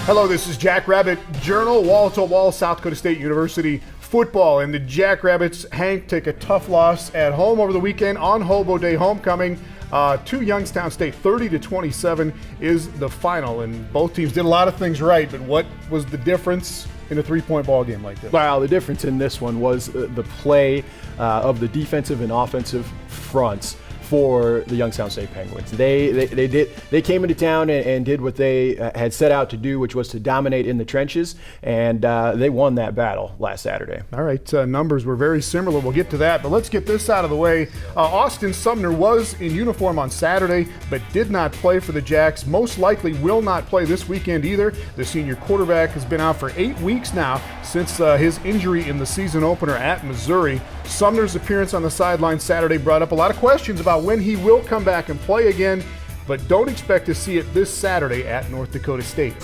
Hello, this is Jackrabbit Journal, wall-to-wall South Dakota State University football. And the Jackrabbits, Hank, take a tough loss at home over the weekend on Hobo Day homecoming. To Youngstown State, 30-27 is the final. And both teams did a lot of things right, but what was the difference in a three-point ball game like this? Well, the difference in this one was the play of the defensive and offensive fronts for the Youngstown State Penguins. They came into town and did what they had set out to do, which was to dominate in the trenches, and they won that battle last Saturday. All right, numbers were very similar. We'll get to that, but let's get this out of the way. Austin Sumner was in uniform on Saturday, but did not play for the Jacks. Most likely will not play this weekend either. The senior quarterback has been out for 8 weeks now since his injury in the season opener at Missouri. Sumner's appearance on the sideline Saturday brought up a lot of questions about when he will come back and play again, but don't expect to see it this Saturday at North Dakota State.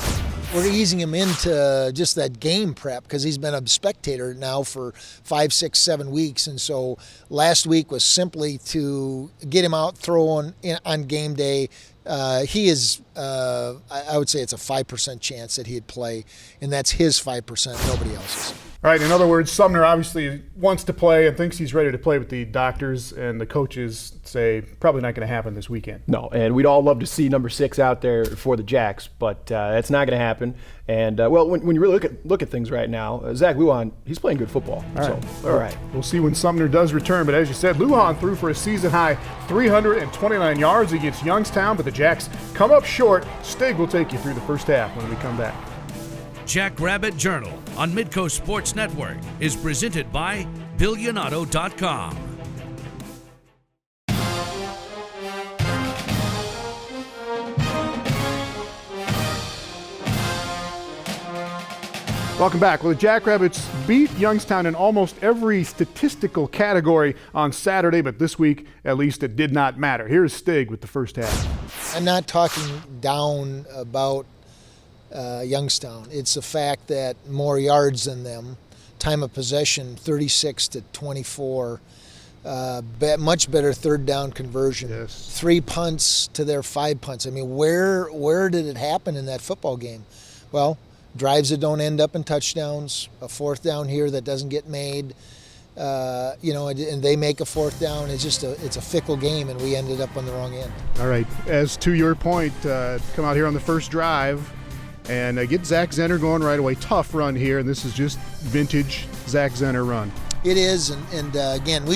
We're easing him into just that game prep because he's been a spectator now for 5, 6, 7 weeks. And so last week was simply to get him out throwing on game day. He is, I would say it's a 5% chance that he'd play, and that's his 5%, nobody else's. All right, in other words, Sumner obviously wants to play and thinks he's ready to play, but the doctors and the coaches say probably not going to happen this weekend. No, and we'd all love to see number 6 out there for the Jacks, but that's not going to happen. And, well, when you really look at things right now, Zach Lujan, he's playing good football. All right. We'll see when Sumner does return, but as you said, Lujan threw for a season-high 329 yards against Youngstown, but the Jacks come up short. Stig will take you through the first half when we come back. Jackrabbit Journal on Midco Sports Network is presented by Billionato.com. Welcome back. Well, the Jackrabbits beat Youngstown in almost every statistical category on Saturday, but this week, at least, it did not matter. Here's Stig with the first half. I'm not talking down about Youngstown. It's the fact that more yards than them, time of possession 36-24, much better third down conversion. Yes. 3 punts to their 5 punts. I mean, where did it happen in that football game? Well, drives that don't end up in touchdowns, a fourth down here that doesn't get made, and they make a fourth down. It's just it's a fickle game, and we ended up on the wrong end. All right, as to your point, come out here on the first drive and get Zach Zenner going right away. Tough run here, and this is just vintage Zach Zenner run. It is, and again,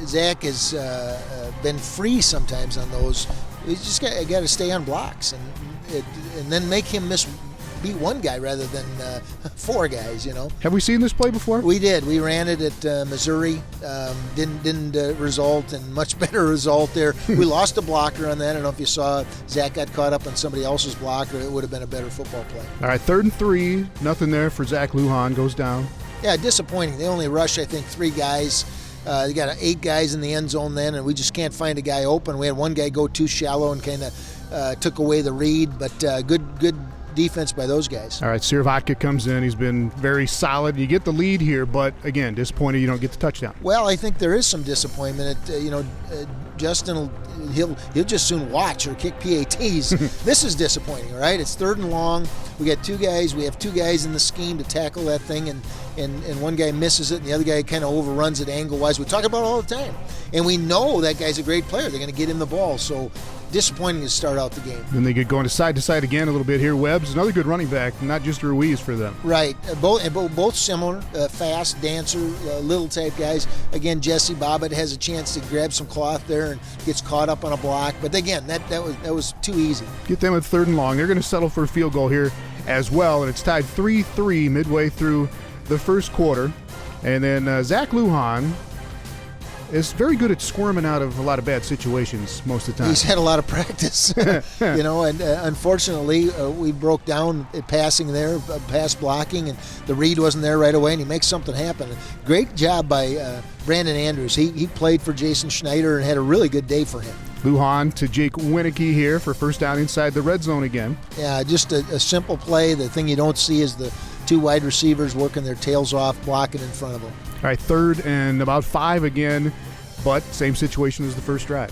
Zach has been free sometimes on those. We just got to stay on blocks and then make him beat one guy rather than 4 guys. Have we seen this play before? We did. We ran it at Missouri. Didn't result in much better result there. We lost a blocker on that. I don't know if you saw Zach got caught up on somebody else's blocker. It would have been a better football play. All right, 3rd and 3. Nothing there for Zach Lujan. Goes down. Yeah, disappointing. They only rushed, I think, 3 guys. They got 8 guys in the end zone then, and we just can't find a guy open. We had one guy go too shallow and kind of took away the read, but good defense by those guys. All right, Sirvatka comes in. He's been very solid. You get the lead here, but again, disappointed you don't get the touchdown. Well, I think there is some disappointment. Justin, he'll just soon watch or kick PATs. This is disappointing, right? It's 3rd and long. We got 2 guys. We have 2 guys in the scheme to tackle that thing, and one guy misses it, and the other guy kind of overruns it angle-wise. We talk about it all the time, and we know that guy's a great player. They're going to get him the ball, so disappointing to start out the game. Then they get going to side again a little bit here. Webb's another good running back, not just Ruiz for them. Right, both similar, fast, dancer, little type guys. Again, Jesse Bobbitt has a chance to grab some cloth there and gets caught up on a block. But again, that was too easy. Get them at 3rd and long. They're going to settle for a field goal here as well, and it's tied 3-3 midway through the first quarter. And then Zach Lujan is very good at squirming out of a lot of bad situations most of the time. He's had a lot of practice, and unfortunately we broke down at passing there, pass blocking, and the read wasn't there right away, and he makes something happen. Great job by Brandon Andrews. He played for Jason Schneider and had a really good day for him. Lujan to Jake Winicky here for first down inside the red zone again. Yeah, just a simple play. The thing you don't see is the 2 wide receivers working their tails off, blocking in front of them. All right, 3rd and about 5 again, but same situation as the first drive.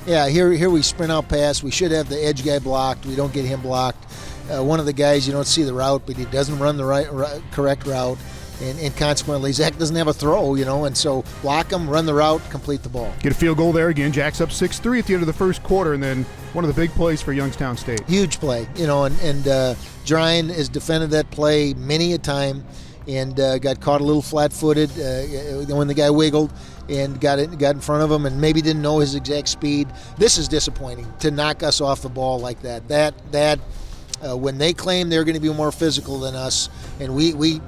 Yeah, here we sprint out pass. We should have the edge guy blocked. We don't get him blocked. one of the guys, you don't see the route, but he doesn't run the correct route. And consequently, Zach doesn't have a throw, and so block him, run the route, complete the ball. Get a field goal there again. Jack's up 6-3 at the end of the first quarter, and then one of the big plays for Youngstown State. Huge play, and Dryan has defended that play many a time and got caught a little flat-footed when the guy wiggled and got in front of him and maybe didn't know his exact speed. This is disappointing to knock us off the ball like that. When they claim they're going to be more physical than us, and we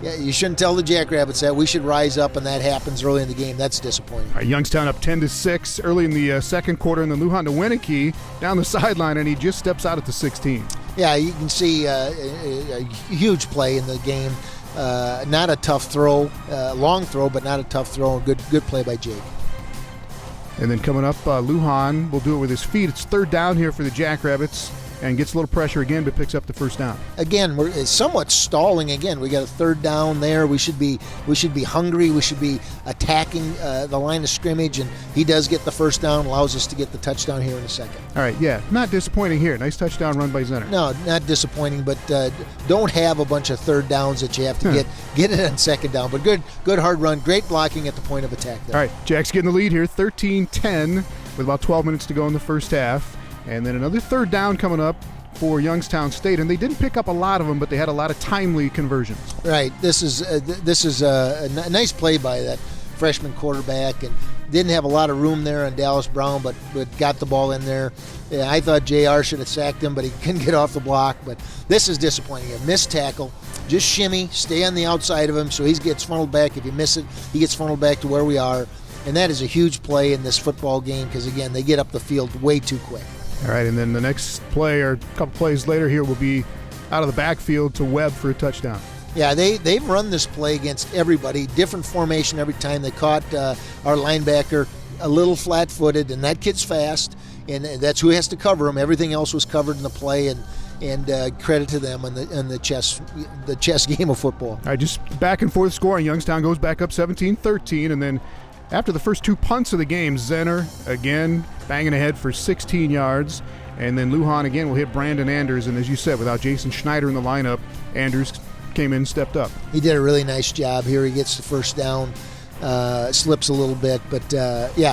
you shouldn't tell the Jackrabbits that. We should rise up, and that happens early in the game. That's disappointing. All right, Youngstown up 10-6 early in the second quarter, and then Lujan to Winicky down the sideline, and he just steps out at the 16. Yeah, you can see a huge play in the game. Not a tough throw, long throw, but not a tough throw. Good play by Jake. And then coming up, Lujan will do it with his feet. It's third down here for the Jackrabbits. And gets a little pressure again, but picks up the first down. Again, we're somewhat stalling. Again, we got a third down there. We should be hungry. We should be attacking the line of scrimmage, and he does get the first down, allows us to get the touchdown here in a second. All right, yeah, not disappointing here. Nice touchdown run by Zenner. No, not disappointing, but don't have a bunch of third downs that you have to get it on second down. But good hard run, great blocking at the point of attack there. All right, Jack's getting the lead here, 13-10 with about 12 minutes to go in the first half. And then another third down coming up for Youngstown State, and they didn't pick up a lot of them, but they had a lot of timely conversions. Right. This is a nice play by that freshman quarterback, and didn't have a lot of room there on Dallas Brown, but got the ball in there. Yeah, I thought JR should have sacked him, but he couldn't get off the block. But this is disappointing. A missed tackle. Just shimmy, stay on the outside of him, so he gets funneled back. If you miss it, he gets funneled back to where we are. And that is a huge play in this football game because, again, they get up the field way too quick. All right, and then the next play, or a couple plays later here, will be out of the backfield to Webb for a touchdown. Yeah, they've run this play against everybody, different formation every time. They caught our linebacker a little flat-footed, and that kid's fast, and that's who has to cover him. Everything else was covered in the play, and credit to them on the chess game of football. All right, just back and forth scoring. Youngstown goes back up 17-13, and then after the first two punts of the game, Zenner again banging ahead for 16 yards. And then Lujan again will hit Brandon Anders. And as you said, without Jason Schneider in the lineup, Anders came in and stepped up. He did a really nice job here. He gets the first down, slips a little bit. But, we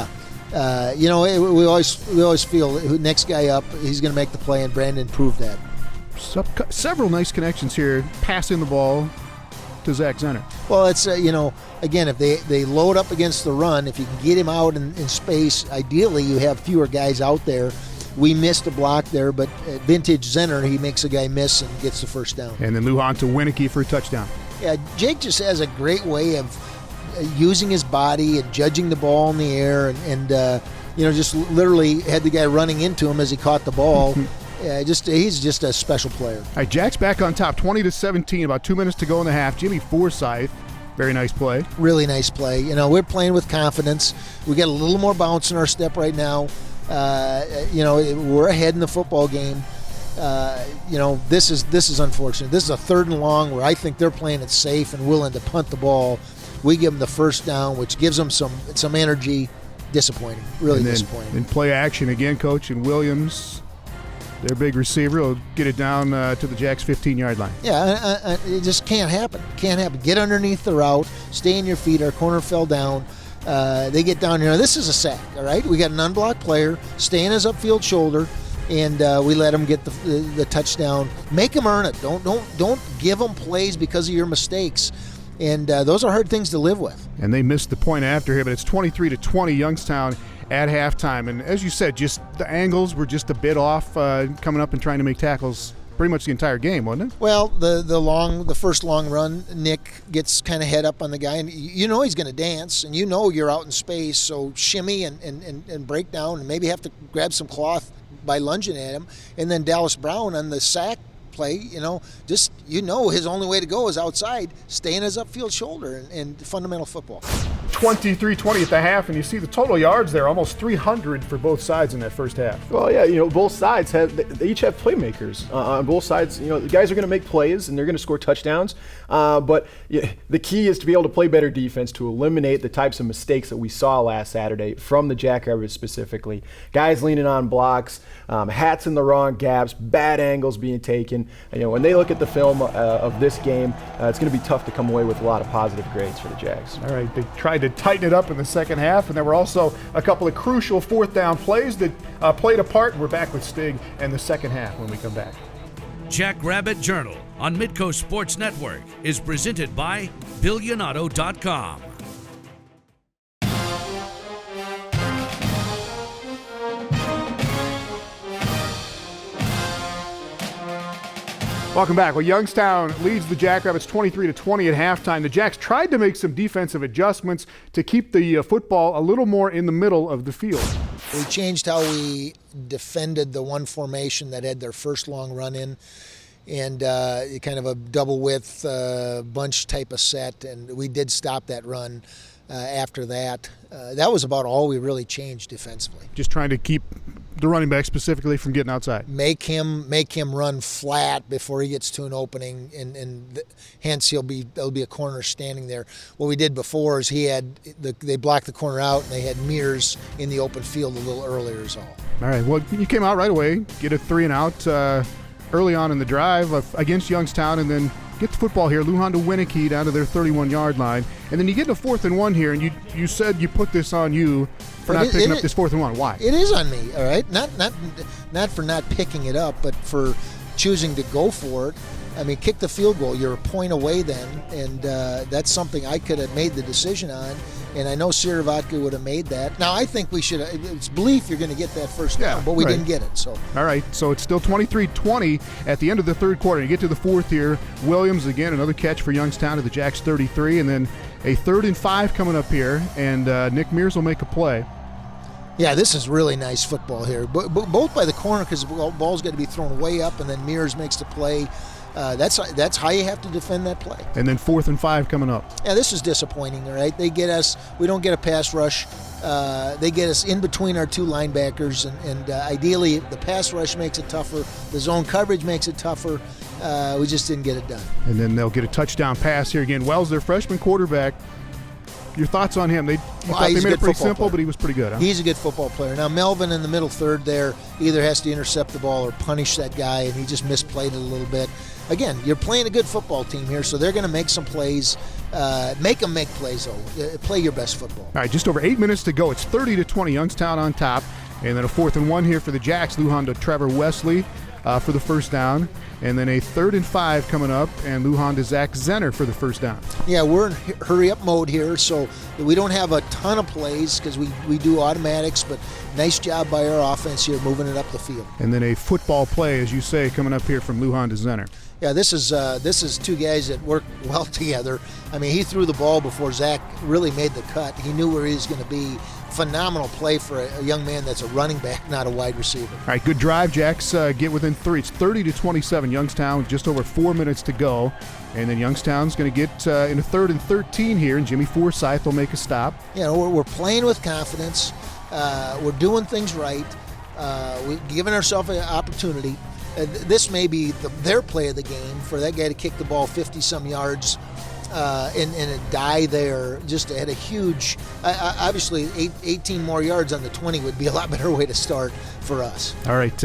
always feel next guy up, he's going to make the play, and Brandon proved that. Several nice connections here, passing the ball to Zach Zenner. Well, it's, again, if they load up against the run, if you can get him out in space, ideally you have fewer guys out there. We missed a block there, but vintage Zenner, he makes a guy miss and gets the first down. And then Lujan to Winicky for a touchdown. Yeah, Jake just has a great way of using his body and judging the ball in the air and just literally had the guy running into him as he caught the ball. Yeah, he's just a special player. All right, Jack's back on top, 20-17, about 2 minutes to go in the half. Jimmy Forsythe, very nice play. Really nice play. We're playing with confidence. We got a little more bounce in our step right now. We're ahead in the football game. This is unfortunate. This is a third and long where I think they're playing it safe and willing to punt the ball. We give them the first down, which gives them some energy. Disappointing, really disappointing. In play action again, Coach, and Williams, their big receiver, will get it down to the Jacks' 15-yard line. Yeah, it just can't happen. Can't happen. Get underneath the route. Stay in your feet. Our corner fell down. They get down here. This is a sack, all right? We got an unblocked player. Stay in his upfield shoulder, and we let him get the touchdown. Make him earn it. Don't give them plays because of your mistakes. And those are hard things to live with. And they missed the point after here, but it's 23-20 Youngstown at halftime. And as you said, just the angles were just a bit off coming up and trying to make tackles pretty much the entire game, wasn't it? Well, the first long run, Nick gets kind of head up on the guy, and he's going to dance, and you're out in space, so shimmy and break down and maybe have to grab some cloth by lunging at him. And then Dallas Brown on the sack play, his only way to go is outside, stay in his upfield shoulder and fundamental football. 23-20 at the half, and you see the total yards there, almost 300 for both sides in that first half. Well, yeah, both sides they each have playmakers on both sides. The guys are going to make plays and they're going to score touchdowns. But the key is to be able to play better defense to eliminate the types of mistakes that we saw last Saturday from the Jackrabbits specifically. Guys leaning on blocks, hats in the wrong gaps, bad angles being taken. When they look at the film of this game, it's going to be tough to come away with a lot of positive grades for the Jags. All right, they tried to tighten it up in the second half, and there were also a couple of crucial fourth down plays that played a part. We're back with Stig in the second half when we come back. Jackrabbit Journal on Midco Sports Network is presented by BillionAuto.com. Welcome back. Well, Youngstown leads the Jackrabbits 23-20 at halftime. The Jacks tried to make some defensive adjustments to keep the football a little more in the middle of the field. We changed how we defended the one formation that had their first long run in, and kind of a double width bunch type of set, and we did stop that run after that. That was about all we really changed defensively. Just trying to keep the running back specifically from getting outside. Make him run flat before he gets to an opening, and hence there'll be a corner standing there. What we did before is they blocked the corner out, and they had Mears in the open field a little earlier is all. All right, well, you came out right away, get a 3-and-out early on in the drive against Youngstown, and then get the football here, Lujan to Winnicky down to their 31-yard line. And then you get to 4th and 1 here, and you said you put this on you for not picking up this 4th and 1. Why? It is on me, all right? Not for not picking it up, but for choosing to go for it. I mean, kick the field goal. You're a point away then, and that's something I could have made the decision on. And I know Siravatka would have made that. Now, I think we should have. It's belief you're going to get that first down, but we didn't get it. So. All right, so it's still 23-20 at the end of the third quarter. You get to the fourth here. Williams, again, another catch for Youngstown to the Jacks 33, and then a 3rd and 5 coming up here, and Nick Mears will make a play. Yeah, this is really nice football here, both by the corner because the ball's got to be thrown way up, and then Mears makes the play. That's how you have to defend that play. And then 4th and 5 coming up. Yeah, this is disappointing, all right? They get us, we don't get a pass rush. They get us in between our two linebackers, and ideally the pass rush makes it tougher. The zone coverage makes it tougher. We just didn't get it done. And then they'll get a touchdown pass here again. Wells, their freshman quarterback. Your thoughts on him? They made it pretty simple, but he was pretty good. Huh? He's a good football player. Now, Melvin in the middle third there either has to intercept the ball or punish that guy, and he just misplayed it a little bit. Again, you're playing a good football team here, so they're going to make some plays. Make them make plays, though. Play your best football. All right, just over 8 minutes to go. It's 30-20, Youngstown on top. And then a 4th and 1 here for the Jacks. Lujan to Trevor Wesley for the first down. And then a 3rd and 5 coming up, and Lujan to Zach Zenner for the first down. Yeah, we're in hurry-up mode here, so we don't have a ton of plays because we do automatics, but nice job by our offense here moving it up the field. And then a football play, as you say, coming up here from Lujan to Zenner. Yeah, this is two guys that work well together. I mean, he threw the ball before Zach really made the cut. He knew where he was going to be. Phenomenal play for a young man that's a running back, not a wide receiver. All right, good drive. Jacks get within 3. It's 30-27. Youngstown, just over 4 minutes to go. And then Youngstown's going to get in a 3rd and 13 here, and Jimmy Forsyth will make a stop. Yeah, we're playing with confidence. We're doing things right. We're giving ourselves an opportunity. This may be their play of the game for that guy to kick the ball 50-some yards and a die there. Just had a huge, obviously 18 more yards on the 20 would be a lot better way to start for us. All right,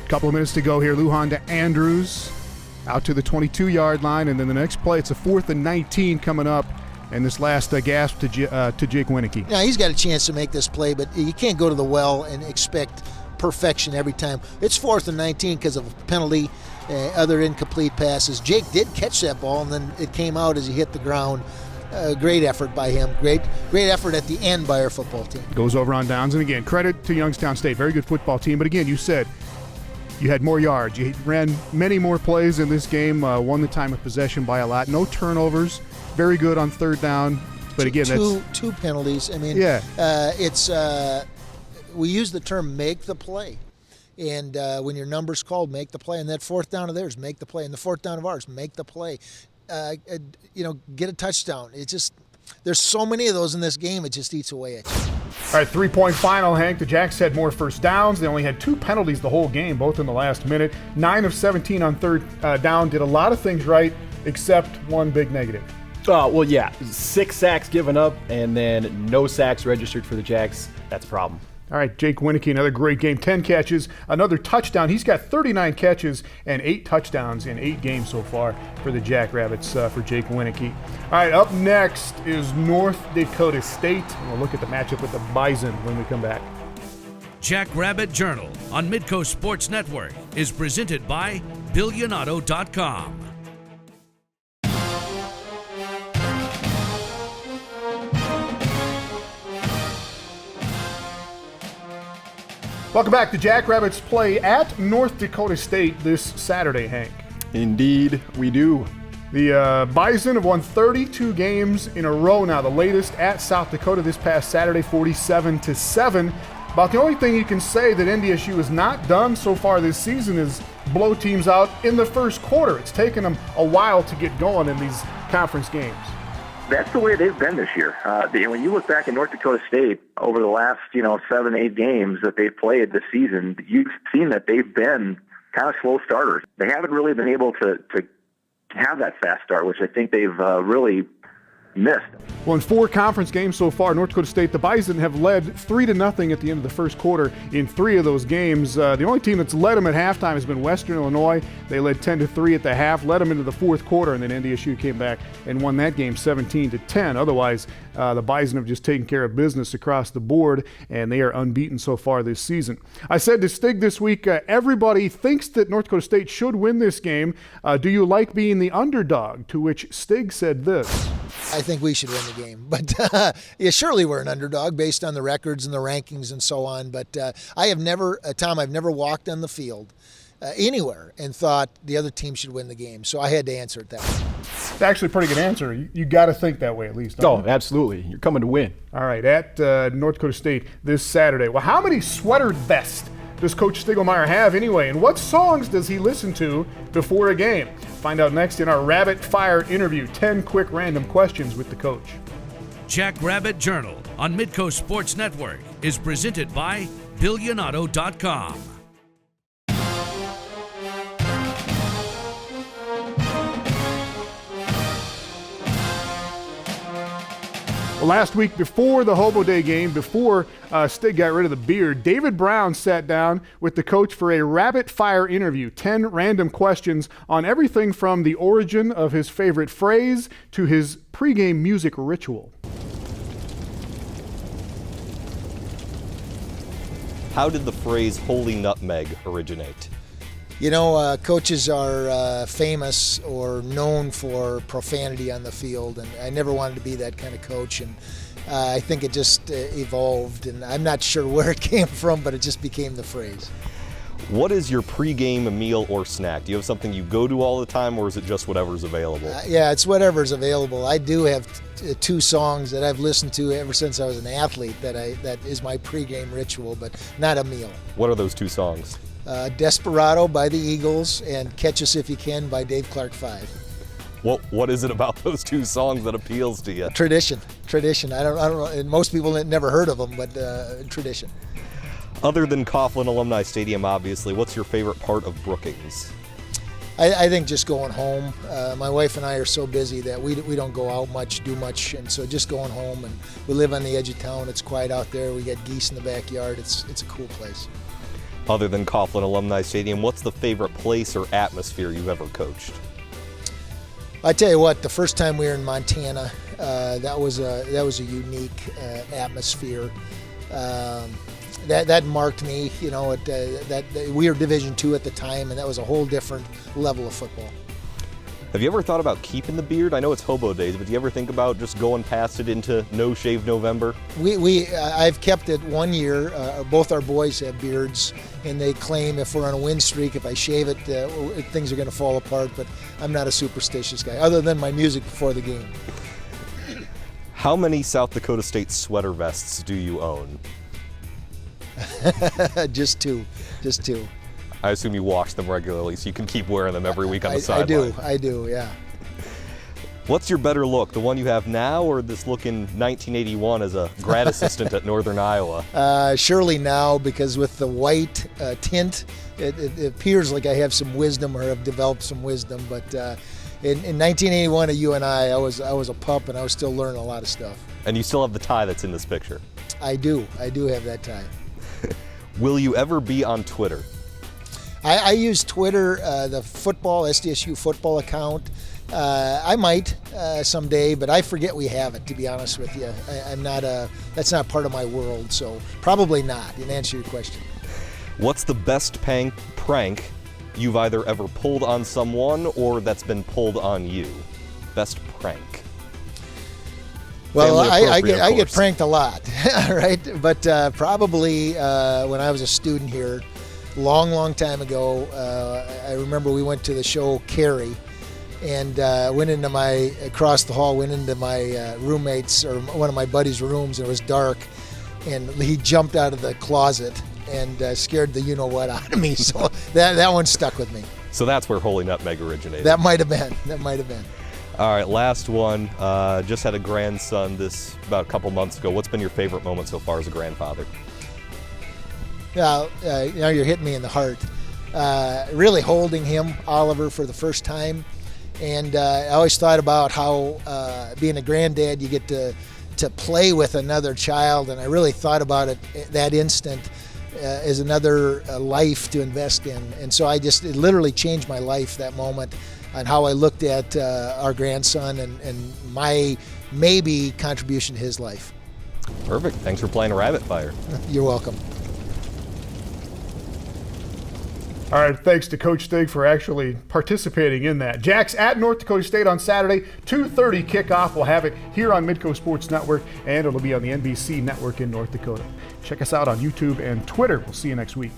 couple of minutes to go here. Lujan to Andrews out to the 22-yard line, and then the next play, it's a 4th and 19 coming up. And this last gasp to Jake Winnicky. Now, he's got a chance to make this play, but you can't go to the well and expect perfection every time. It's 4th and 19 because of a penalty, other incomplete passes. Jake did catch that ball, and then it came out as he hit the ground. Great effort by him. Great effort at the end by our football team. Goes over on downs, and again, credit to Youngstown State. Very good football team. But again, you said you had more yards. You ran many more plays in this game, won the time of possession by a lot. No turnovers. Very good on 3rd down. But again, two penalties. I mean, yeah. It's we use the term make the play. And when your number's called, make the play. And that 4th down of theirs, make the play. And the 4th down of ours, make the play. Get a touchdown. It's just There's so many of those in this game, it just eats away at you. All right, 3-point final, Hank. The Jacks had more first downs. They only had 2 penalties the whole game, both in the last minute. 9 of 17 on third down. Did a lot of things right, except one big negative. Well, yeah, 6 sacks given up, and then no sacks registered for the Jacks. That's a problem. All right, Jake Wieneke, another great game. 10 catches, another touchdown. He's got 39 catches and 8 touchdowns in 8 games so far for the Jackrabbits for Jake Wieneke. All right, up next is North Dakota State. We'll look at the matchup with the Bison when we come back. Jackrabbit Journal on Midco Sports Network is presented by Billionauto.com. Welcome back. The Jackrabbits play at North Dakota State this Saturday, Hank. Indeed, we do. The Bison have won 32 games in a row now, the latest at South Dakota this past Saturday, 47-7. About the only thing you can say that NDSU has not done so far this season is blow teams out in the first quarter. It's taken them a while to get going in these conference games. That's the way they've been this year. When you look back at North Dakota State over the last, 7, 8 games that they've played this season, you've seen that they've been kind of slow starters. They haven't really been able to have that fast start, which I think they've really missed. Well, in 4 conference games so far, North Dakota State, the Bison have led 3-0 at the end of the first quarter in 3 of those games. The only team that's led them at halftime has been Western Illinois. They led 10-3 at the half, led them into the fourth quarter, and then NDSU came back and won that game 17-10. Otherwise, the Bison have just taken care of business across the board, and they are unbeaten so far this season. I said to Stig this week, everybody thinks that North Dakota State should win this game. Do you like being the underdog? To which Stig said this. I think we should win the game. But yeah, surely we're an underdog based on the records and the rankings and so on. But I have never, Tom, I've never walked on the field anywhere and thought the other team should win the game. So I had to answer it that way. It's actually a pretty good answer. You got to think that way at least. Oh, absolutely. You're coming to win. All right, at North Dakota State this Saturday. Well, how many sweater vests does Coach Stiegelmeier have anyway? And what songs does he listen to before a game? Find out next in our Rabbit Fire interview. 10 quick random questions with the coach. Jackrabbit Journal on Midco Sports Network is presented by Billionauto.com. Well, last week before the Hobo Day game, before Stig got rid of the beard, David Brown sat down with the coach for a rapid fire interview. 10 random questions on everything from the origin of his favorite phrase to his pregame music ritual. How did the phrase "holy nutmeg" originate? You know, coaches are famous or known for profanity on the field, and I never wanted to be that kind of coach, and I think it just evolved, and I'm not sure where it came from, but it just became the phrase. What is your pregame meal or snack? Do you have something you go to all the time, or is it just whatever's available? Yeah, it's whatever's available. I do have 2 songs that I've listened to ever since I was an athlete that is my pregame ritual, but not a meal. What are those 2 songs? Desperado by the Eagles and Catch Us If You Can by Dave Clark 5. What is it about those 2 songs that appeals to you? Tradition. I don't know. And most people had never heard of them, but tradition. Other than Coughlin Alumni Stadium, obviously, what's your favorite part of Brookings? I think just going home. My wife and I are so busy that we don't go out much, do much, and so just going home. And we live on the edge of town. It's quiet out there. We got geese in the backyard. It's a cool place. Other than Coughlin Alumni Stadium, what's the favorite place or atmosphere you've ever coached? I tell you what, the first time we were in Montana, that was a unique atmosphere. That marked me. You know, that we were Division II at the time, and that was a whole different level of football. Have you ever thought about keeping the beard? I know it's hobo days, but do you ever think about just going past it into No Shave November? I've kept it 1 year. Both our boys have beards, and they claim if we're on a win streak, if I shave it, things are going to fall apart. But I'm not a superstitious guy, other than my music before the game. How many South Dakota State sweater vests do you own? Just two. I assume you wash them regularly, so you can keep wearing them every week on the sideline. I do, yeah. What's your better look, the one you have now or this look in 1981 as a grad assistant at Northern Iowa? Surely now, because with the white tint, it appears like I have some wisdom or have developed some wisdom. But in 1981 at UNI, I was a pup and I was still learning a lot of stuff. And you still have the tie that's in this picture. I do have that tie. Will you ever be on Twitter? I use Twitter, the SDSU football account. I might someday, but I forget we have it, to be honest with you. That's not part of my world, so probably not, in answer to your question. What's the best prank you've either ever pulled on someone or that's been pulled on you? Best prank. Well, Family I appropriate, of get course. pranked a lot, right? But probably when I was a student here, long time ago, I remember we went to the show Carrie, and went into across the hall, went into my roommate's or one of my buddy's rooms, and it was dark, and he jumped out of the closet and scared the you-know-what out of me. So that one stuck with me. So that's where Holy Nutmeg originated. That might have been. All right, last one. Just had a grandson about a couple months ago. What's been your favorite moment so far as a grandfather? Now you're hitting me in the heart. Really holding him, Oliver, for the first time. And I always thought about how being a granddad, you get to play with another child, and I really thought about it that instant as another life to invest in. And so it literally changed my life, that moment, on how I looked at our grandson and my maybe contribution to his life. Perfect. Thanks for playing a Rabbit Fire. You're welcome. All right, thanks to Coach Stig for actually participating in that. Jacks at North Dakota State on Saturday, 2:30 kickoff. We'll have it here on Midco Sports Network, and it'll be on the NBC network in North Dakota. Check us out on YouTube and Twitter. We'll see you next week.